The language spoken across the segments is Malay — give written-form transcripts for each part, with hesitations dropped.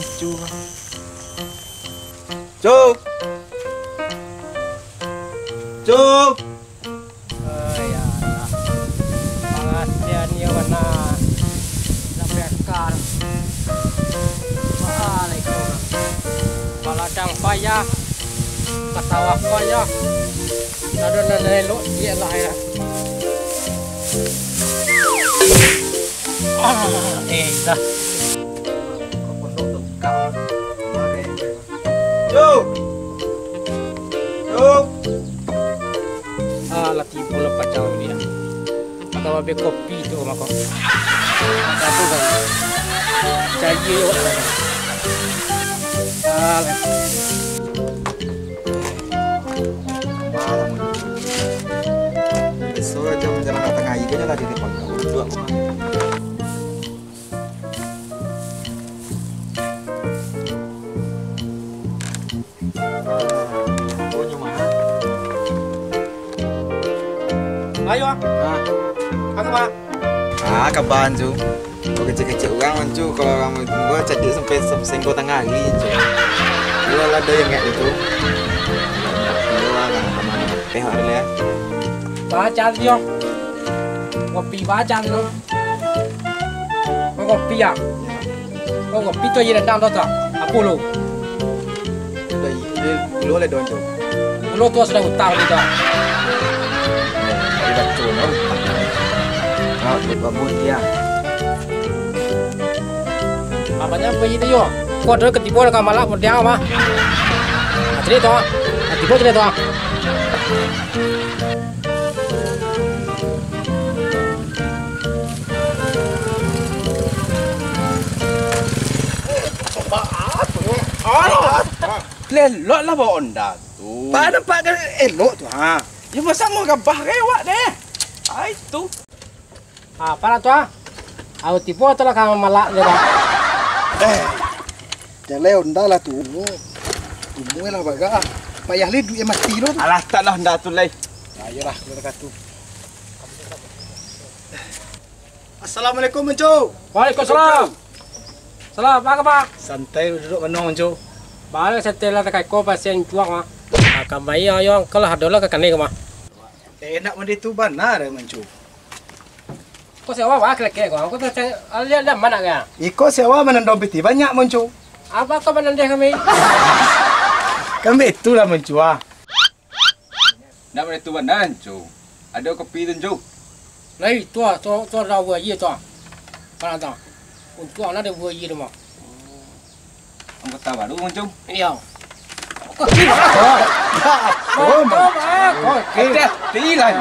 Cu. Cuk. Cuk. Ya, pangasian ya warna lapekar. Waalaikum. Baladang payah, katawa payah. Ada nelo dia lah ya. Dah. Cuk. Cuk. Lati pula pacau dia. Atau ambil kopi tu mako. Satu kan. Caya yo. Besok aja menjelang tengah hari aja lah di depan. Dua rumah. Ayo. Aku mah. Kapan cu? Kau kecil-kecil orang cu, kalau orang gua jadi sampai senggo tengah hari cu. Gua ada yang kayak itu. Gua kan sama teh ada ya. Baca dia. Kopi baca tu. Kau kopi ya? Kau kopi tu yang datang tu tak? Apa lu? Lu oleh don cu. Lu tu sudah hutang dia. Tidak cu, no. Kau buat dia. Apanya begitu yo? Kau dah ketipu dengan malah mudah mah. Jadi tu, ketipu jadi tu. Lelok lah bawa onda tu. Pak nampak kan elok tu ha. Ya masa mau gabah rewak deh. Ai tu. Apa tu? Aku tipu tu lah kamu malah dia. Jangan onda lah tu. Tunggu lah baga. Payah le duit mati lo. Alah tak lah onda tu lai. Ayolah kita dekat tu. Assalamualaikum Mencu. Waalaikumsalam. Salam, apa khabar? Santai duduk mana Mencu? Balik setelah tak kau pasien cuak mah. Kamai yang kalau ada lah ke kene mah. Enak mandi tu benar Mencu. Kau sewa wah kelek kau. Kau tu ada mana kan? Iko sewa menandang peti banyak Mencu. Apa kau menandai kami? Kami itulah Mencu ah. Nak mana tu benar cu? Ada kopi tu cu. Lai tua dah buat ye tua. Mana tahu? Untuk anak dia buat ye tu mah. Anggota baru cu. Iya. Kau kira kau? Kau kira? Tilah.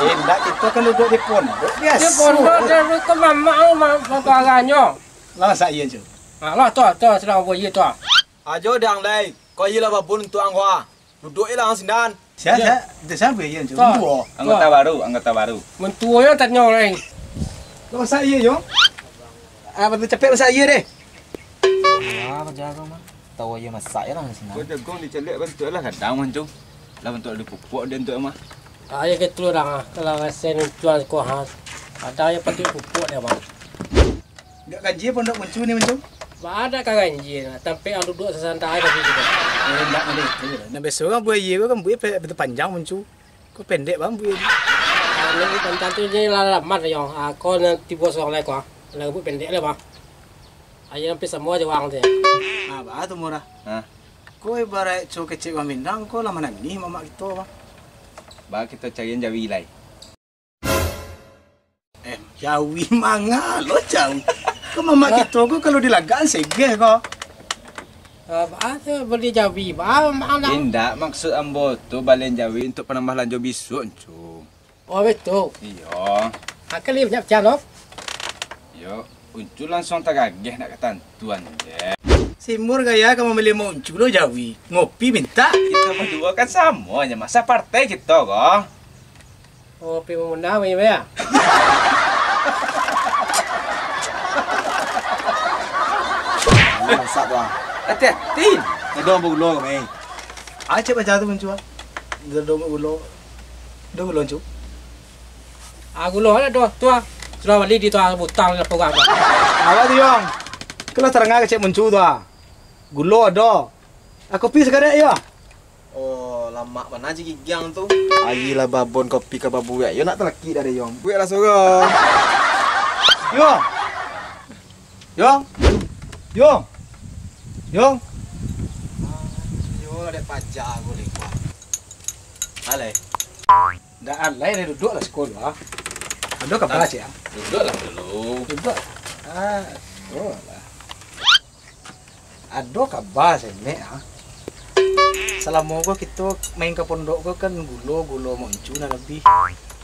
Endak kita kan duduk di pondok biasa. Dia pondok dia ke mama baganya. Lah saya je. Lah tua sedang buat ye tua. Ajo dang lai. Kau ialah babun tu anghua. Duduk ialah ang sindan. Siapa yang je? Tua. Anggota baru. Mentua yang tanya orang. Kau saya je. Apa tu cepet saya deh. Kerja kau mah. Tahu aja masak ya lah sindan. Kau jago ni celik bentuk lah kadang cu. Lah bentuk ada pupuk dia bentuk mah. Ayah ke tu orang kalau sen tuan kau ha. Ada yang patut pupuk dia bang. Enggak gaji pondok Mencu ni Mencu. Ada kan ganji, tapi ang duduk sesantai tapi juga. Enggak ada. Nah besok kan buaya ye kan buaya betul panjang Mencu. Kau pendek bang buaya. Ini panjang tu je lah mat yang. Kau nanti bos orang lain kau. Lagu buat pendek lah bang. Ayah sampai semua je wang dia. Bah tu murah. Kau ibarat cowok kecil bang Mindang, kau lama ni mama kita bang. Bah kita cariin Jawi lai. Jawi manga lo jauh. Kau mama kita kau kalau dilagaan segeh kau. Tu beli Jawi, mana? Tidak maksud ambo tu balen Jawi untuk penambah lanjut besok cu. Oh betul. Iya. Akal ni banyak calo. Yo, Uncu langsung tergagih nak kata tuan je. Simur gaya kamu milih mau Uncu lo Jawi. Ngopi minta. Kita berdua kan sama aja masa partai kita kok. Oh, pergi memundang ni ya. Masak tu ah. Hati-hati. Ada bulo kami. Acep aja tu Mencu. Dodom bulo. Dodom bulo Uncu. Aku loh ada tua. Sudah beli di tua butang di program. Apa tu yang? Kalau terangga kecil Mencu tu ah. Gula ada. Kopi sekarang ya. Oh, lama mana aja gigang tu. Ayolah babon kopi ke babu ya. Yo nak terlaki dari yong. Buat lah sorang. Yong. Yong. Yong. Yong. Yo ada pajak aku lekwa. Alai. Dah alai dah duduk lah sekolah. Ada kabar sih ya? Duduklah dulu. Duduk. Oh lah. Ada kabar sih nek ah. Selama gua kita main ke pondok gua kan gulo moncu na lebih.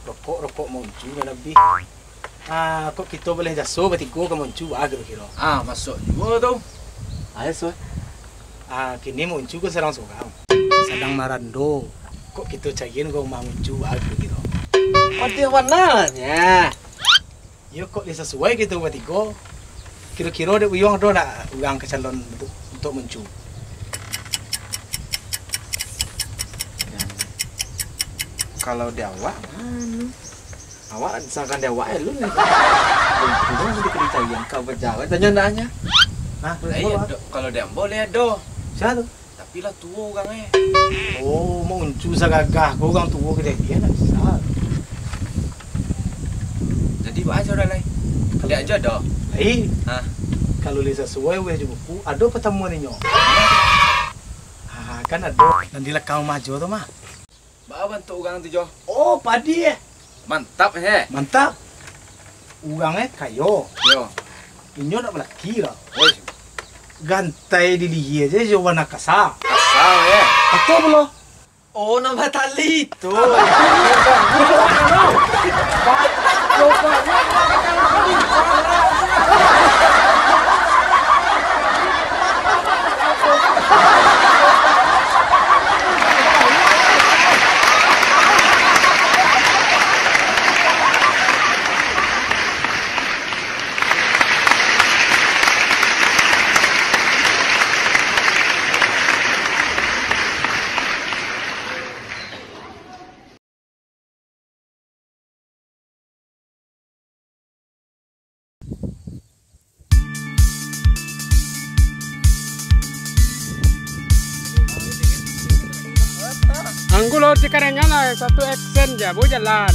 Rokok moncu na lebih. Kok kita boleh jaso bertiga ke moncu kira-kira. Masuk juga tu. Ayo so. Kini moncu kan serang sorang. Sedang marando. Kok kita cariin gua mau moncu kira-kira. Pada warnanya. Ya kok dia sesuai kita bertiga. Kira-kira ada uang ada nak uang ke calon untuk moncu. Kalau dia awak disangkan dia awak lu nih. Untung sudah kerjaan kau berjalan tanya. Kalau dia boleh do. Siapa tu? Tapi lah tua orangnya. Oh, mau uncu sagagah, kau orang tua ke dia nak sah. Jadi buat aja orang lain. Dia aja do. Kalau dia sesuai weh buku, ada pertemuan ni nyo. Kan ada. Nanti lah kau maju tu mah. Bawa bantu orang tu jo. Oh, padi Mantap he. Mantap. Orangnya kayo. Yo. Inyo nak belaki lah. Woi. Gantai dilihi aja je warna kasar. Kasar ya. Betul belum? Oh, nama tali tu. Anggulo cikarenya lah satu action ya bu jalan.